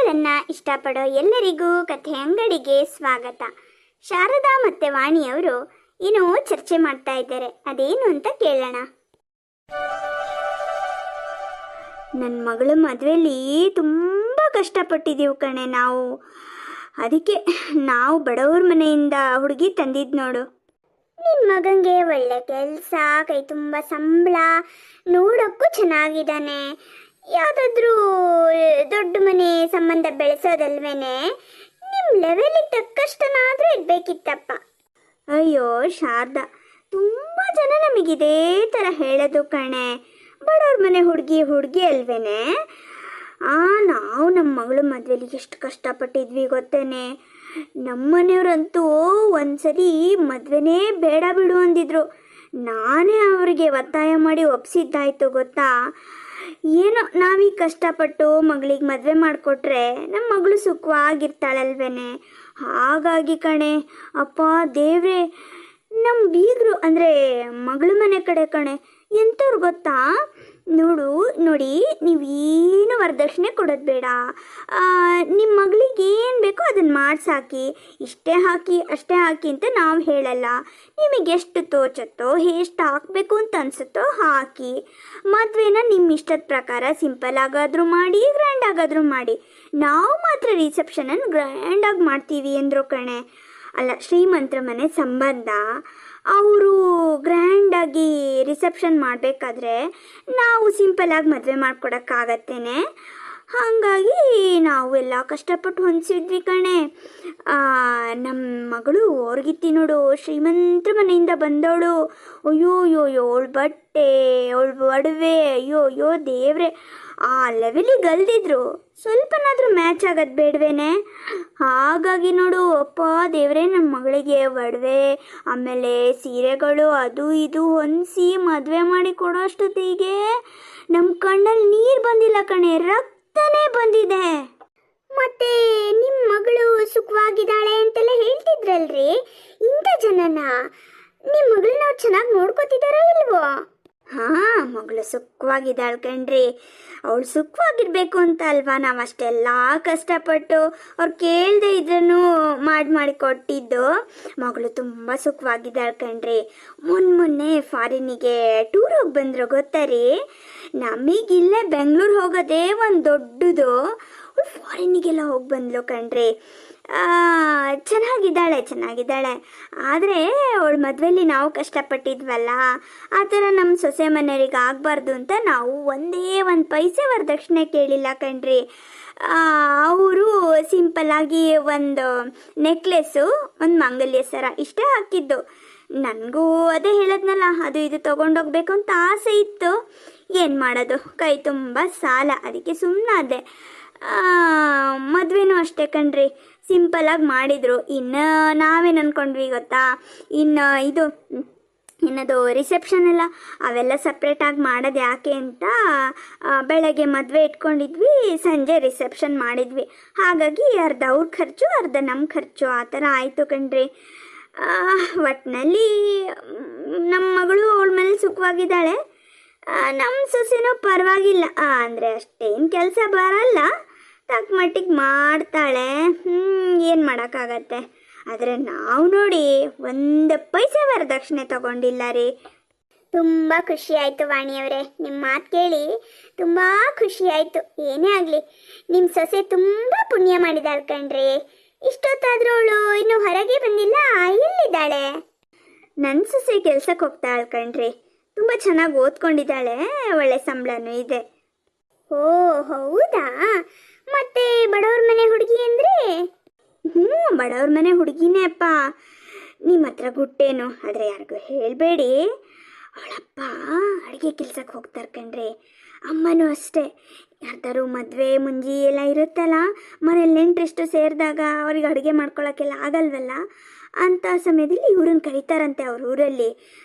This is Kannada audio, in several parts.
ಕಥೆಗಳನ್ನು ಇಷ್ಟಪಡೋ ಎಲ್ಲರಿಗೂ ಕಥೆ ಅಂಗಡಿಗೆ ಸ್ವಾಗತ. ಶಾರದಾ ಮತ್ತು ವಾಣಿಯವರು ಏನೋ ಚರ್ಚೆ ಮಾಡ್ತಾ ಇದ್ದಾರೆ. ಅದೇನು ಅಂತ ಕೇಳೋಣ. ನನ್ನ ಮಗಳ ಮದುವೆಯಲ್ಲಿ ತುಂಬ ಕಷ್ಟಪಟ್ಟಿದ್ದೀವಿ ಕಣೆ ನಾವು. ಅದಕ್ಕೆ ನಾವು ಬಡವ್ರ ಮನೆಯಿಂದ ಹುಡುಗಿ ತಂದಿದ್ದು ನೋಡು. ನಿನ್ನ ಮಗನಿಗೆ ಒಳ್ಳೆ ಕೆಲಸ, ಕೈ ತುಂಬ ಸಂಬಳ, ನೋಡೋಕ್ಕೂ ಚೆನ್ನಾಗಿದ್ದಾನೆ. ಯಾವುದಾದ್ರೂ ದೊಡ್ಡ ಮನೆ ಸಂಬಂಧ ಬೆಳೆಸೋದಲ್ವೇನೆ, ನಿಮ್ಮ ಲೆವೆಲಿಗೆ ತಕ್ಕಷ್ಟನಾದರೂ ಇರಬೇಕಿತ್ತಪ್ಪ. ಅಯ್ಯೋ ಶಾರದಾ, ತುಂಬ ಜನ ನಮಗಿದೇ ಥರ ಹೇಳೋದು ಕಣೆ. ಬಡವ್ರ ಮನೆ ಹುಡುಗಿ ಹುಡುಗಿ ಅಲ್ವೇನೆ. ನಾವು ನಮ್ಮ ಮಗಳು ಮದುವೆಲಿ ಎಷ್ಟು ಕಷ್ಟಪಟ್ಟಿದ್ವಿ ಗೊತ್ತೇನೆ. ನಮ್ಮನೆಯವರಂತೂ ಒಂದ್ಸರಿ ಮದುವೆನೇ ಬೇಡ ಬಿಡು ಅಂದಿದ್ರು. ನಾನೇ ಅವರಿಗೆ ಒತ್ತಾಯ ಮಾಡಿ ಒಪ್ಸಿದ್ದಾಯ್ತು ಗೊತ್ತಾ. ಏನೋ ನಾವೀಗ ಕಷ್ಟಪಟ್ಟು ಮಗಳಿಗೆ ಮದುವೆ ಮಾಡಿಕೊಟ್ರೆ ನಮ್ಮ ಮಗಳು ಸುಖವಾಗಿರ್ತಾಳಲ್ವೇನೆ. ಹಾಗಾಗಿ ಕಣೆ ಅಪ್ಪ ದೇವ್ರೆ, ನಮ್ಮ ಬೀಗರು ಅಂದರೆ ಮಗಳ ಮನೆ ಕಡೆ ಕಣೆ ಎಂಥವ್ರು ಗೊತ್ತಾ. ನೋಡಿ ನೀವೇನು ವರದಕ್ಷಿಣೆ ಕೊಡೋದು ಬೇಡ. ನಿಮ್ಮ ಮಗಳಿಗೆ ಏನು ಬೇಕೋ ಅದನ್ನು ಮಾಡಿಸಾಕಿ, ಇಷ್ಟೇ ಹಾಕಿ ಅಷ್ಟೇ ಹಾಕಿ ಅಂತ ನಾವು ಹೇಳಲ್ಲ. ನಿಮಗೆ ಎಷ್ಟು ತೋಚತ್ತೋ, ಎಷ್ಟು ಹಾಕಬೇಕು ಅಂತ ಅನಿಸುತ್ತೋ ಹಾಕಿ. ಮದುವೆನ ನಿಮ್ಮ ಇಷ್ಟದ ಪ್ರಕಾರ ಸಿಂಪಲ್ ಆಗಾದರೂ ಮಾಡಿ, ಗ್ರ್ಯಾಂಡ್ ಆಗಾದರೂ ಮಾಡಿ. ನಾವು ಮಾತ್ರ ರಿಸೆಪ್ಷನನ್ನು ಗ್ರ್ಯಾಂಡಾಗಿ ಮಾಡ್ತೀವಿ ಅಂದರು ಕಣೆ. ಅಲ್ಲ, ಶ್ರೀಮಂತರ ಮನೆ ಸಂಬಂಧ, ಅವರು ಗ್ರ್ಯಾಂಡಾಗಿ ರಿಸೆಪ್ಷನ್ ಮಾಡಬೇಕಾದ್ರೆ ನಾವು ಸಿಂಪಲಾಗಿ ಮದುವೆ ಮಾಡ್ಕೊಡೋಕ್ಕಾಗತ್ತೇನೆ. ಹಾಗಾಗಿ ನಾವು ಎಲ್ಲ ಕಷ್ಟಪಟ್ಟು ಹೊಂದಿಸಿದ್ವಿ ಕಣೆ. ನಮ್ಮ ಮಗಳು ಹೊರಗಿತ್ತಿ ನೋಡು, ಶ್ರೀಮಂತರ ಮನೆಯಿಂದ ಬಂದವಳು. ಅಯ್ಯೋ ಅವಳು ಬಟ್ಟೆ, ಅವಳು ಒಡವೆ, ಅಯ್ಯೋ ದೇವ್ರೆ, ಆ ಲೆವೆಲಿಗೆ ಅಲ್ದಿದ್ರು ಸ್ವಲ್ಪನಾದರೂ ಮ್ಯಾಚ್ ಆಗೋದು ಬೇಡವೇನೆ. ಹಾಗಾಗಿ ನೋಡು ಅಪ್ಪ ದೇವ್ರೆ, ನಮ್ಮ ಮಗಳಿಗೆ ಒಡವೆ ಆಮೇಲೆ ಸೀರೆಗಳು ಅದು ಇದು ಹೊಂದಿಸಿ ಮದುವೆ ಮಾಡಿ ಕೊಡೋ ಅಷ್ಟೊತ್ತಿಗೆ ನಮ್ಮ ಕಣ್ಣಲ್ಲಿ ನೀರು ಬಂದಿಲ್ಲ ಕಣೆ, ರಕ್ತನೇ ಬಂದಿದೆ. ಮತ್ತೆ ನಿಮ್ಮ ಮಗಳು ಸುಖವಾಗಿದ್ದಾಳೆ ಅಂತೆಲ್ಲ ಹೇಳ್ತಿದ್ರಲ್ರಿ, ಇಂಥ ಜನನ ನಿಮ್ಮ ಮಗಳನ್ನ ಅವ್ರು ಚೆನ್ನಾಗಿ ನೋಡ್ಕೋತಿದ್ದಾರೋ ಇಲ್ವೋ? ಮಗಳು ಸುಖವಾಗಿದ್ದಾಳೆ ಕಣ್ರಿ. ಅವಳು ಸುಖವಾಗಿರ್ಬೇಕು ಅಂತ ಅಲ್ವಾ ನಾವು ಅಷ್ಟೆಲ್ಲ ಕಷ್ಟಪಟ್ಟು ಅವ್ರು ಕೇಳದೆ ಇದ್ರೂ ಮಾಡಿ ಕೊಟ್ಟಿದ್ದು. ಮಗಳು ತುಂಬ ಸುಖವಾಗಿದ್ದಾಳೆ ಕಣ್ರಿ. ಮೊನ್ನೆ ಫಾರಿನಿಗೆ ಟೂರ್ ಹೋಗಿ ಬಂದರು ಗೊತ್ತಾ ರೀ. ನಮಗಿಲ್ಲೇ ಬೆಂಗಳೂರು ಹೋಗೋದೇ ಒಂದು ದೊಡ್ಡದು, ಅವಳು ಫಾರಿನಿಗೆಲ್ಲ ಹೋಗಿ ಬಂದ್ಲು ಕಣ್ರಿ. ಚೆನ್ನಾಗಿದ್ದಾಳೆ. ಆದರೆ ಅವಳ ಮದುವೆಯಲ್ಲಿ ನಾವು ಕಷ್ಟಪಟ್ಟಿದ್ವಲ್ಲ, ಆ ಥರ ನಮ್ಮ ಸೊಸೆ ಮನೆಯವರಿಗೆ ಆಗಬಾರ್ದು ಅಂತ ನಾವು ಒಂದೇ ಒಂದು ಪೈಸೆ ವರದಕ್ಷಿಣೆ ಕೇಳಿಲ್ಲ ಕಣ್ರಿ. ಅವರು ಸಿಂಪಲ್ಲಾಗಿ ಒಂದು ನೆಕ್ಲೆಸ್ಸು, ಒಂದು ಮಂಗಲ್ಯ ಸರ ಇಷ್ಟೇ ಹಾಕಿದ್ದು. ನನಗೂ ಅದೇ ಹೇಳದ್ನಲ್ಲ, ಅದು ಇದು ತೊಗೊಂಡೋಗ್ಬೇಕು ಅಂತ ಆಸೆ ಇತ್ತು. ಏನು ಮಾಡೋದು, ಕೈ ತುಂಬ ಸಾಲ, ಅದಕ್ಕೆ ಸುಮ್ಮನಾದೆ. ಮದುವೆನೂ ಅಷ್ಟೇ ಕಣ್ರಿ, ಸಿಂಪಲಾಗಿ ಮಾಡಿದರು. ಇನ್ನು ನಾವೇನು ಅಂದ್ಕೊಂಡ್ವಿ ಗೊತ್ತಾ, ಇನ್ನದು ರಿಸೆಪ್ಷನ್ ಎಲ್ಲ ಅವೆಲ್ಲ ಸಪ್ರೇಟಾಗಿ ಮಾಡೋದು ಯಾಕೆ ಅಂತ ಬೆಳಗ್ಗೆ ಮದುವೆ ಇಟ್ಕೊಂಡಿದ್ವಿ, ಸಂಜೆ ರಿಸೆಪ್ಷನ್ ಮಾಡಿದ್ವಿ. ಹಾಗಾಗಿ ಅರ್ಧ ಅವ್ರ ಖರ್ಚು ಅರ್ಧ ನಮ್ಮ ಖರ್ಚು ಆ ಥರ ಆಯಿತು ಕಣ್ರಿ. ಒಟ್ಟಿನಲ್ಲಿ ನಮ್ಮ ಮಗಳು ಅವಳ ಮೇಲೆ ಸುಖವಾಗಿದ್ದಾಳೆ. ನಮ್ಮ ಸೊಸೆನೂ ಪರವಾಗಿಲ್ಲ, ಅಂದರೆ ಅಷ್ಟೇನು ಕೆಲಸ ಬರಲ್ಲ, ತಕ್ಕ ಮಟ್ಟಿಗೆ ಮಾಡ್ತಾಳೆ. ಏನು ಮಾಡೋಕ್ಕಾಗತ್ತೆ. ಆದರೆ ನಾವು ನೋಡಿ ಒಂದು ಪೈಸೆ ವರದಕ್ಷಿಣೆ ತಗೊಂಡಿಲ್ಲ ರೀ. ತುಂಬ ಖುಷಿ ಆಯಿತು ವಾಣಿಯವರೇ, ನಿಮ್ಮ ಮಾತು ಕೇಳಿ ತುಂಬ ಖುಷಿ ಆಯಿತು. ಏನೇ ಆಗಲಿ, ನಿಮ್ಮ ಸೊಸೆ ತುಂಬ ಪುಣ್ಯ ಮಾಡಿದಾಳೆ ಕಣ್ರಿ. ಇಷ್ಟೊತ್ತಾದರೂ ಅವಳು ಇನ್ನೂ ಹೊರಗೆ ಬಂದಿಲ್ಲ, ಎಲ್ಲಿದ್ದಾಳೆ? ನನ್ನ ಸೊಸೆ ಕೆಲ್ಸಕ್ಕೆ ಹೋಗ್ತಾಳೆ ಕಣ್ರಿ. ತುಂಬ ಚೆನ್ನಾಗಿ ಓದ್ಕೊಂಡಿದ್ದಾಳೆ, ಒಳ್ಳೆ ಸಂಬಳನೂ ಇದೆ. ಓ ಹೌದಾ? ಮತ್ತೆ ಬಡವ್ರ ಮನೆ ಹುಡುಗಿ ಅಂದರೆ? ಬಡವ್ರ ಮನೆ ಹುಡುಗಿನೇ ಅಪ್ಪ. ನಿಮ್ಮ ಹತ್ರ ಗುಟ್ಟೇನು, ಆದರೆ ಯಾರಿಗೂ ಹೇಳಬೇಡಿ. ಅವಳಪ್ಪ ಅಡುಗೆ ಕೆಲ್ಸಕ್ಕೆ ಹೋಗ್ತಾರೆ ಕಣ್ರಿ. ಅಮ್ಮನೂ ಅಷ್ಟೇ. ಯಾರ್ದಾರು ಮದುವೆ ಮುಂಜಿ ಎಲ್ಲ ಇರುತ್ತಲ್ಲ, ಮನೇಲಿ ನೆಂಟ್ರೆಷ್ಟು ಸೇರಿದಾಗ ಅವ್ರಿಗೆ ಅಡುಗೆ ಮಾಡ್ಕೊಳ್ಳೋಕ್ಕೆಲ್ಲ ಆಗಲ್ವಲ್ಲ, ಅಂಥ ಸಮಯದಲ್ಲಿ ಇವ್ರನ್ನ ಕರೀತಾರಂತೆ ಅವ್ರ ಊರಲ್ಲಿ.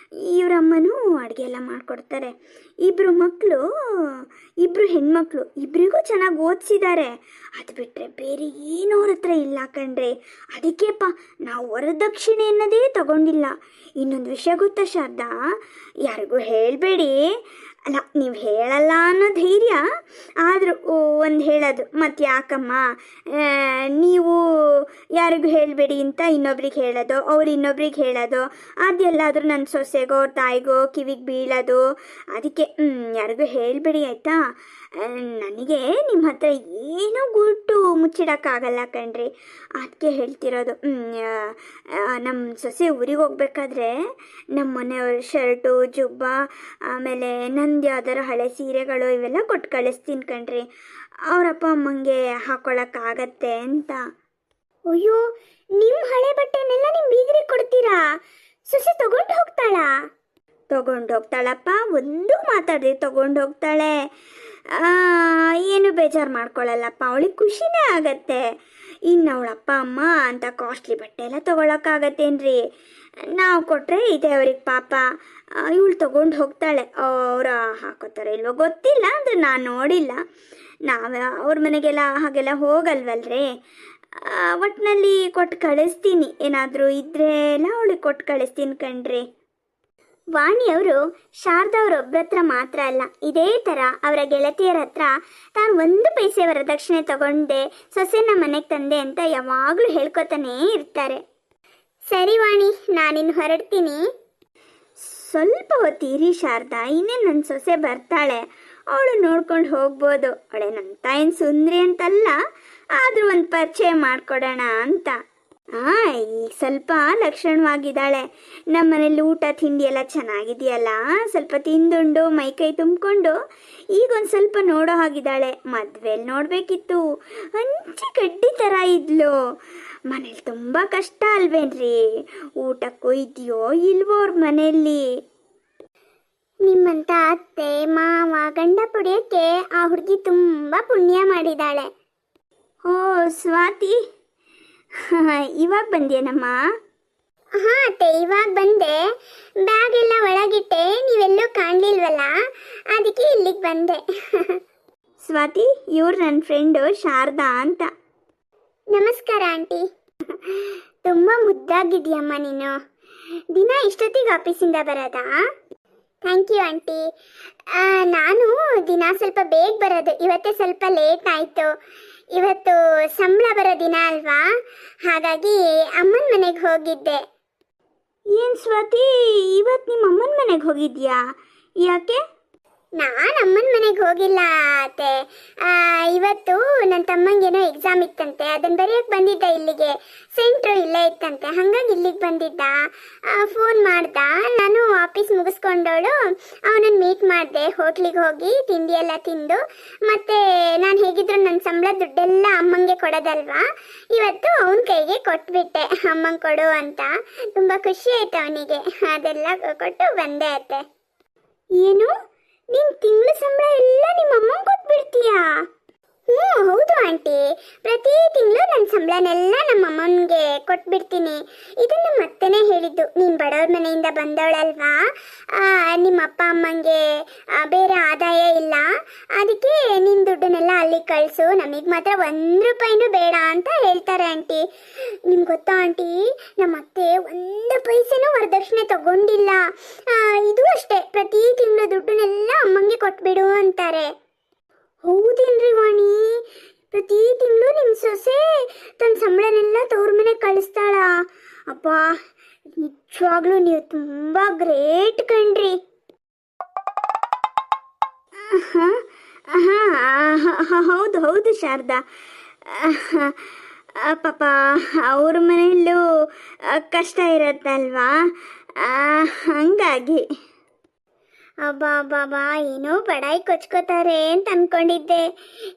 ಇವರಮ್ಮನೂ ಅಡುಗೆ ಎಲ್ಲ ಮಾಡಿಕೊಡ್ತಾರೆ. ಇಬ್ಬರು ಹೆಣ್ಮಕ್ಳು, ಇಬ್ಬರಿಗೂ ಚೆನ್ನಾಗಿ ಓದಿಸಿದ್ದಾರೆ. ಅದು ಬಿಟ್ಟರೆ ಬೇರೆ ಏನೋ ಅವ್ರ ಹತ್ರ ಇಲ್ಲ ಕಣ್ರಿ. ಅದಕ್ಕೆಪ್ಪ ನಾವು ವರದಕ್ಷಿಣೆ ಅನ್ನೋದೇ ತಗೊಂಡಿಲ್ಲ. ಇನ್ನೊಂದು ವಿಷಯ ಗೊತ್ತಾ ಶಾರದಾ, ಯಾರಿಗೂ ಹೇಳಬೇಡಿ, ಅಲ್ಲ, ನೀವು ಹೇಳಲ್ಲ ಅನ್ನೋ ಧೈರ್ಯ, ಆದರೂ ಒಂದು ಹೇಳೋದು. ಮತ್ತು ಯಾಕಮ್ಮ ನೀವು ಯಾರಿಗೂ ಹೇಳಬೇಡಿ ಅಂತ ಇನ್ನೊಬ್ರಿಗೆ ಹೇಳೋದು, ಅವ್ರು ಇನ್ನೊಬ್ರಿಗೆ ಹೇಳೋದು, ಅದೆಲ್ಲಾದರೂ ನನ್ನ ಸೊಸೆಗೋ ತಾಯಿಗೋ ಕಿವಿಗೆ ಬೀಳೋದು. ಅದಕ್ಕೆ ಯಾರಿಗೂ ಹೇಳಬೇಡಿ ಆಯಿತಾ. ನನಗೆ ನಿಮ್ಮ ಹತ್ರ ಏನೋ ಗುಟ್ಟು ಮುಚ್ಚಿಡೋಕ್ಕಾಗಲ್ಲ ಕಣ್ರಿ, ಅದಕ್ಕೆ ಹೇಳ್ತಿರೋದು. ನಮ್ಮ ಸೊಸೆ ಊರಿಗೆ ಹೋಗ್ಬೇಕಾದ್ರೆ ನಮ್ಮ ಮನೆಯವ್ರ ಶರ್ಟು ಜುಬ್ಬ, ಆಮೇಲೆ ನಂದು ಯಾವ್ದಾರು ಹಳೆ ಸೀರೆಗಳು ಇವೆಲ್ಲ ಕೊಟ್ಟು ಕಳಿಸ್ತೀನಿ ಕಣ್ರಿ, ಅವ್ರ ಅಪ್ಪ ಅಮ್ಮಂಗೆ ಹಾಕ್ಕೊಳಕ್ಕಾಗತ್ತೆ ಅಂತ. ಅಯ್ಯೋ, ನಿಮ್ಮ ಹಳೆ ಬಟ್ಟೆನೆಲ್ಲ ನಿಮ್ಮ ಬೀಗರಿಗೆ ಕೊಡ್ತೀರಾ? ಸೊಸೆ ತಗೊಂಡು ಹೋಗ್ತಾಳಾ? ತಗೊಂಡು ಹೋಗ್ತಾಳಪ್ಪ, ಒಂದು ಮಾತಾಡಿ ತಗೊಂಡು ಹೋಗ್ತಾಳೆ. ಏನು ಬೇಜಾರು ಮಾಡ್ಕೊಳ್ಳಲ್ಲಪ್ಪ, ಅವಳಿಗೆ ಖುಷಿನೇ ಆಗತ್ತೆ. ಇನ್ನು ಅವಳ ಅಪ್ಪ ಅಮ್ಮ ಅಂತ ಕಾಸ್ಟ್ಲಿ ಬಟ್ಟೆ ಎಲ್ಲ ತೊಗೊಳಕ್ಕಾಗತ್ತೇನ್ರಿ? ನಾವು ಕೊಟ್ಟರೆ ಇದೆ ಅವ್ರಿಗೆ ಪಾಪ. ಇವಳು ತೊಗೊಂಡು ಹೋಗ್ತಾಳೆ. ಅವ್ರು ಹಾಕೋತಾರೆ ಇಲ್ವೋ ಗೊತ್ತಿಲ್ಲ, ಅಂದರೆ ನಾನು ನೋಡಿಲ್ಲ. ನಾವು ಅವ್ರ ಮನೆಗೆಲ್ಲ ಹಾಗೆಲ್ಲ ಹೋಗಲ್ವಲ್ರಿ. ಒಟ್ಟಿನಲ್ಲಿ ಕೊಟ್ಟು ಕಳಿಸ್ತೀನಿ, ಏನಾದರೂ ಇದ್ದರೆ ಎಲ್ಲ ಅವಳಿಗೆ ಕೊಟ್ಟು ಕಳಿಸ್ತೀನಿ ಕಣ್ರಿ. ವಾಣಿಯವರು ಶಾರದಾ ಅವರೊಬ್ಬರ ಹತ್ರ ಮಾತ್ರ ಅಲ್ಲ, ಇದೇ ಥರ ಅವರ ಗೆಳತಿಯರ ಹತ್ರ ತಾನು 1 ಪೈಸೆ ವರದಕ್ಷಿಣೆ ತಗೊಂಡೆ ಸೊಸೆನ ಮನೆಗೆ ತಂದೆ ಅಂತ ಯಾವಾಗಲೂ ಹೇಳ್ಕೊತಾನೇ ಇರ್ತಾರೆ. ಸರಿ ವಾಣಿ, ನಾನಿನ್ನು ಹೊರಡ್ತೀನಿ. ಸ್ವಲ್ಪ ಹೊತ್ತೀರಿ ಶಾರದಾ, ಇನ್ನೇ ನನ್ನ ಸೊಸೆ ಬರ್ತಾಳೆ, ಅವಳು ನೋಡ್ಕೊಂಡು ಹೋಗ್ಬೋದು. ಅವಳೆ ನನ್ನ ತಾಯಿನ ಸುಂದ್ರಿ ಅಂತಲ್ಲ, ಆದರೂ ಒಂದು ಪರಿಚಯ ಮಾಡಿಕೊಡೋಣ ಅಂತ. ಈಗ ಸ್ವಲ್ಪ ಲಕ್ಷಣವಾಗಿದ್ದಾಳೆ. ನಮ್ಮ ಮನೇಲಿ ಊಟ ತಿಂಡಿ ಎಲ್ಲ ಚೆನ್ನಾಗಿದೆಯಲ್ಲ, ಸ್ವಲ್ಪ ತಿಂದುಂಡು ಮೈಕೈ ತುಂಬಿಕೊಂಡು ಈಗೊಂದು ಸ್ವಲ್ಪ ನೋಡೋ ಹಾಗಿದ್ದಾಳೆ. ಮದುವೆಯಲ್ಲಿ ನೋಡಬೇಕಿತ್ತು, ಹಂಚಿ ಕಡ್ಡಿ ಥರ ಇದ್ಲು. ಮನೇಲಿ ತುಂಬ ಕಷ್ಟ ಅಲ್ವೇನ್ರಿ? ಊಟಕ್ಕೂ ಇದೆಯೋ ಇಲ್ವೋ ಅವ್ರ ಮನೆಯಲ್ಲಿ. ನಿಮ್ಮಂಥ ಅತ್ತೆ ಮಾವ ಗಂಡ ಪುಡಿಯೋಕ್ಕೆ ಆ ಹುಡುಗಿ ತುಂಬ ಪುಣ್ಯ ಮಾಡಿದ್ದಾಳೆ. ಓ ಸ್ವಾತಿ, ಇವಾಗ ಬಂದೇನಮ್ಮ? ಹಾಂ ಅತ್ತೆ, ಇವಾಗ ಬಂದೆ. ಬ್ಯಾಗ್ ಎಲ್ಲ ಒಳಗಿಟ್ಟೆ, ನೀವೆಲ್ಲೂ ಕಾಣಲಿಲ್ವಲ್ಲ, ಅದಕ್ಕೆ ಇಲ್ಲಿಗೆ ಬಂದೆ. ಸ್ವಾತಿ, ಇವ್ರು ನನ್ನ ಫ್ರೆಂಡು ಶಾರದಾ ಅಂತ. ನಮಸ್ಕಾರ ಆಂಟಿ. ತುಂಬ ಮುದ್ದಾಗಿದೆಯಮ್ಮ ನೀನು. ದಿನ ಇಷ್ಟೊತ್ತಿಗೆ ಆಫೀಸಿಂದ ಬರೋದಾ? Thank you aunty. ನಾನು ದಿನ ಸ್ವಲ್ಪ ಬೇಗ ಬರೋದು, ಇವತ್ತೇ ಸ್ವಲ್ಪ ಲೇಟ್ ಆಯಿತು. ಇವತ್ತು ಸಂಬಳ ಬರೋ ದಿನ ಅಲ್ವಾ, ಹಾಗಾಗಿ ಅಮ್ಮನ ಮನೆಗೆ ಹೋಗಿದ್ದೆ. ಏನು ಸ್ವಾತಿ, ಇವತ್ತು ನಿಮ್ಮ ಅಮ್ಮನ ಮನೆಗೆ ಹೋಗಿದ್ಯಾ? ಯಾಕೆ? ನಾನು ಅಮ್ಮನ ಮನೆಗೆ ಹೋಗಿಲ್ಲ ಅತ್ತೆ. ಇವತ್ತು ನನ್ನ ತಮ್ಮಂಗೇನೋ ಎಕ್ಸಾಮ್ ಇತ್ತಂತೆ, ಅದನ್ನು ಬರೆಯೋಕ್ಕೆ ಬಂದಿದ್ದ ಇಲ್ಲಿಗೆ. ಸೆಂಟ್ರು ಇಲ್ಲೇ ಇತ್ತಂತೆ, ಹಾಗಾಗಿ ಇಲ್ಲಿಗೆ ಬಂದಿದ್ದ. ಫೋನ್ ಮಾಡ್ದ, ನಾನು ಆಫೀಸ್ ಮುಗಿಸ್ಕೊಂಡವಳು ಅವನನ್ನು ಮೀಟ್ ಮಾಡಿದೆ. ಹೋಟ್ಲಿಗೆ ಹೋಗಿ ತಿಂಡಿ ಎಲ್ಲ ತಿಂದು, ಮತ್ತು ನಾನು ಹೇಗಿದ್ರು ನನ್ನ ಸಂಬಳ ದುಡ್ಡೆಲ್ಲ ಅಮ್ಮಂಗೆ ಕೊಡೋದಲ್ವಾ, ಇವತ್ತು ಅವನ ಕೈಗೆ ಕೊಟ್ಬಿಟ್ಟೆ, ಅಮ್ಮಂಗೆ ಕೊಡು ಅಂತ. ತುಂಬ ಖುಷಿ ಆಯ್ತು ಅವನಿಗೆ, ಅದೆಲ್ಲ ಕೊಟ್ಟು ಬಂದೆ ಅತ್ತೆ. ಏನು, ನಿನ್ನ ತಿಂಗಳ ಸಂಬಳ ಎಲ್ಲ ನಿಮ್ಮ ಅಮ್ಮಂಗೆ ಕೊಟ್ಬಿಡ್ತೀಯಾ? ಹ್ಞೂ ಹೌದು ಆಂಟಿ, ಪ್ರತಿ ತಿಂಗಳು ನನ್ನ ಸಂಬಳನೆಲ್ಲ ನಮ್ಮ ಅಮ್ಮನಿಗೆ ಕೊಟ್ಬಿಡ್ತೀನಿ. ಇದನ್ನು ಮತ್ತೆನೇ ಹೇಳಿದ್ದು, ನೀನು ಬಡವ್ರ ಮನೆಯಿಂದ ಬಂದವಳಲ್ವಾ, ನಿಮ್ಮ ಅಪ್ಪ ಅಮ್ಮಂಗೆ ಬೇರೆ ಆದಾಯ ಇಲ್ಲ, ಅದಕ್ಕೆ ನಿನ್ನ ದುಡ್ಡನ್ನೆಲ್ಲ ಅಲ್ಲಿಗೆ ಕಳಿಸು, ನಮಗೆ ಮಾತ್ರ 1 ರೂಪಾಯಿನೂ ಬೇಡ ಅಂತ ಹೇಳ್ತಾರೆ ಆಂಟಿ. ನಿಮ್ಗೆ ಗೊತ್ತಾ ಆಂಟಿ, ನಮ್ಮ ಅತ್ತೆ 1 ಪೈಸೆನೂ ವರದಕ್ಷಿಣೆ ತಗೊಂಡಿಲ್ಲ. ಇದು ಅಷ್ಟೇ, ಪ್ರತಿ ತಿಂಗಳು ದುಡ್ಡನ್ನೆಲ್ಲ ಅಮ್ಮಂಗೆ ಕೊಟ್ಬಿಡು ಅಂತಾರೆ. ಹೌದೇನ್ರಿ ವಾಣಿ? ಪ್ರತಿ ತಿಂಗಳು ನಿಮ್ಮ ಸೊಸೆ ತನ್ನ ಸಂಬಳನೆಲ್ಲ ತವ್ರ ಮನೆಗೆ ಕಳಿಸ್ತಾಳ? ಅಪ್ಪ, ನಿಜವಾಗ್ಲೂ ನೀವು ತುಂಬ ಗ್ರೇಟ್ ಕಣ್ರಿ. ಹೌದು ಹೌದು ಶಾರದಾ, ಪಾಪ ಅವ್ರ ಮನೆಯಲ್ಲೂ ಕಷ್ಟ ಇರತ್ತಲ್ವಾ, ಹಂಗಾಗಿ. ಅಬ್ಬಾ, ಏನೋ ಬಡಾಯಿ ಕೊಚ್ಕೋತಾರೆ ಅಂತ ಅನ್ಕೊಂಡಿದ್ದೆ.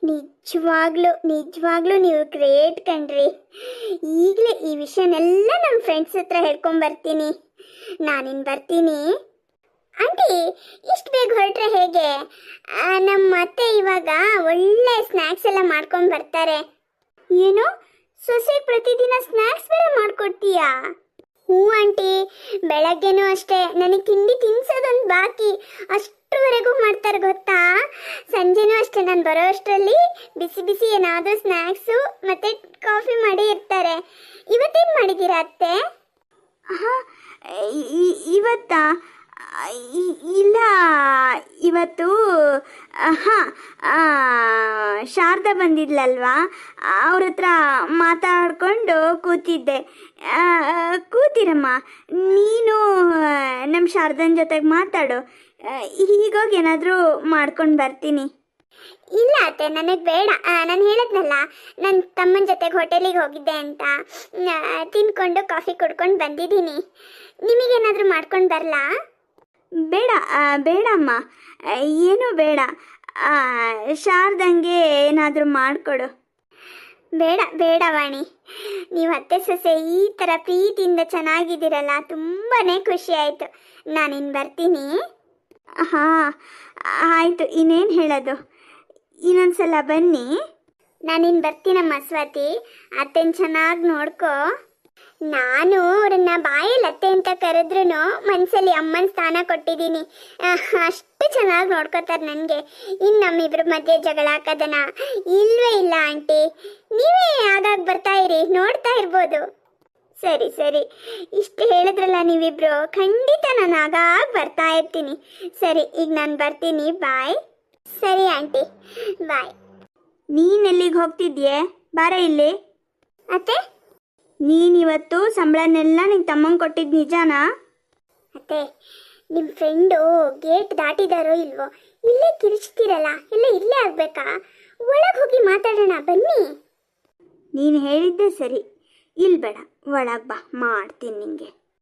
ನಿಜವಾಗ್ಲೂ ನೀವು ಗ್ರೇಟ್ ಕಣ್ರಿ. ಈಗಲೇ ಈ ವಿಷಯನೆಲ್ಲ ನಮ್ಮ ಫ್ರೆಂಡ್ಸ್ ಹತ್ರ ಹೇಳ್ಕೊಂಬರ್ತೀನಿ. ನಾನಿನ್ನು ಬರ್ತೀನಿ. ಆಂಟಿ, ಇಷ್ಟು ಬೇಗ ಹೊರಟ್ರೆ ಹೇಗೆ? ನಮ್ಮ ಅತ್ತೆ ಇವಾಗ ಒಳ್ಳೆ ಸ್ನ್ಯಾಕ್ಸ್ ಎಲ್ಲ ಮಾಡ್ಕೊಂಡು ಬರ್ತಾರೆ. ಏನು, ಸೊಸೆಗೆ ಪ್ರತಿದಿನ ಸ್ನ್ಯಾಕ್ಸ್ ಬೇರೆ ಮಾಡಿಕೊಡ್ತೀಯಾ? ಹ್ಞೂ ಆಂಟಿ, ಬೆಳಗ್ಗೆನೂ ಅಷ್ಟೇ, ನನಗೆ ತಿಂಡಿ ತಿನ್ಸೋದೊಂದು ಬಾಕಿ, ಅಷ್ಟರವರೆಗೂ ಮಾಡ್ತಾರೆ ಗೊತ್ತಾ. ಸಂಜೆನೂ ಅಷ್ಟೇ, ನಾನು ಬರೋ ಅಷ್ಟರಲ್ಲಿ ಬಿಸಿ ಬಿಸಿ ಏನಾದರೂ ಸ್ನ್ಯಾಕ್ಸು ಮತ್ತು ಕಾಫಿ ಮಾಡಿ ಇರ್ತಾರೆ. ಇವತ್ತೇನು ಮಾಡಿದ್ದೀರಾ ಅತ್ತೆ? ಹಾಂ, ಇವತ್ತಾ? ಇಲ್ಲ, ಇವತ್ತು ಹಾಂ, ಶಾರದಾ ಬಂದಿದ್ಲಲ್ವಾ, ಅವ್ರ ಹತ್ರ ಮಾತಾಡಿಕೊಂಡು ಕೂತಿದ್ದೆ. ಕೂತಿರಮ್ಮ, ನೀನು ನಮ್ಮ ಶಾರದನ ಜೊತೆಗೆ ಮಾತಾಡು. ಹೀಗೋಗಿ ಏನಾದರೂ ಮಾಡ್ಕೊಂಡು ಬರ್ತೀನಿ. ಇಲ್ಲ ಅತ್ತೆ, ನನಗೆ ಬೇಡ. ನಾನು ಹೇಳಿದ್ನಲ್ಲ, ನನ್ನ ತಮ್ಮನ ಜೊತೆಗೆ ಹೋಟೆಲಿಗೆ ಹೋಗಿದ್ದೆ ಅಂತ. ತಿನ್ಕೊಂಡು ಕಾಫಿ ಕುಡ್ಕೊಂಡು ಬಂದಿದ್ದೀನಿ. ನಿಮಗೇನಾದರೂ ಮಾಡ್ಕೊಂಡು ಬರಲಾ? ಬೇಡ ಬೇಡಮ್ಮ, ಏನೂ ಬೇಡ. ಶಾರದಂಗೆ ಏನಾದರೂ ಮಾಡಿಕೊಡು. ಬೇಡ ಬೇಡ ವಾಣಿ, ನೀವು ಅತ್ತೆ ಸೊಸೆ ಈ ಥರ ಪ್ರೀತಿಯಿಂದ ಚೆನ್ನಾಗಿದ್ದೀರಲ್ಲ, ತುಂಬಾ ಖುಷಿ ಆಯಿತು. ನಾನಿನ್ನು ಬರ್ತೀನಿ. ಹಾಂ ಆಯಿತು, ಇನ್ನೇನು ಹೇಳೋದು, ಇನ್ನೊಂದ್ಸಲ ಬನ್ನಿ. ನಾನಿನ್ನು ಬರ್ತೀನಮ್ಮ ಸ್ವಾತಿ, ಅತ್ತೆನ ಚೆನ್ನಾಗಿ ನೋಡ್ಕೋ. ನಾನು ಅವ್ರನ್ನ ಬಾಯಲ್ಲಿ ಅತ್ತೆ ಅಂತ ಕರೆದ್ರೂ ಮನಸ್ಸಲ್ಲಿ ಅಮ್ಮನ ಸ್ಥಾನ ಕೊಟ್ಟಿದ್ದೀನಿ. ಅಷ್ಟು ಚೆನ್ನಾಗಿ ನೋಡ್ಕೋತಾರೆ ನನಗೆ. ಇನ್ನು ನಮ್ಮಿಬ್ರ ಮಧ್ಯೆ ಜಗಳ ಹಾಕೋದನ ಇಲ್ವೇ ಇಲ್ಲ ಆಂಟಿ. ನೀವೇ ಆಗಾಗ ಬರ್ತಾ ಇರಿ, ನೋಡ್ತಾ ಇರ್ಬೋದು. ಸರಿ ಸರಿ, ಇಷ್ಟು ಹೇಳಿದ್ರಲ್ಲ ನೀವಿಬ್ರು, ಖಂಡಿತ ನಾನು ಆಗಾಗ ಬರ್ತಾ ಇರ್ತೀನಿ. ಸರಿ, ಈಗ ನಾನು ಬರ್ತೀನಿ, ಬಾಯ್. ಸರಿ ಆಂಟಿ, ಬಾಯ್. ನೀನೆಲ್ಲಿಗೆ ಹೋಗ್ತಿದ್ಯೆ? ಬಾರ ಇಲ್ಲಿ. ಅತ್ತೆ, ನೀನಿವತ್ತು ಸಂಬಳನೆಲ್ಲ ನಿನ್ನ ತಮ್ಮಂಗೆ ಕೊಟ್ಟಿದ್ದು ನಿಜಾನಾ? ಅತ್ತೆ, ನಿಮ್ಮ ಫ್ರೆಂಡು ಗೇಟ್ ದಾಟಿದಾರೋ ಇಲ್ವೋ, ಇಲ್ಲೇ ಕಿರಿಚ್ತೀರಲ್ಲ, ಎಲ್ಲ ಇಲ್ಲೇ ಆಗಬೇಕಾ? ಒಳಗೆ ಹೋಗಿ ಮಾತಾಡೋಣ ಬನ್ನಿ. ನೀನು ಹೇಳಿದ್ದೆ ಸರಿ, ಇಲ್ಲಿ ಬೇಡ, ಒಳಗೆ ಬಾ, ಮಾಡ್ತೀನಿ ನಿಂಗೆ.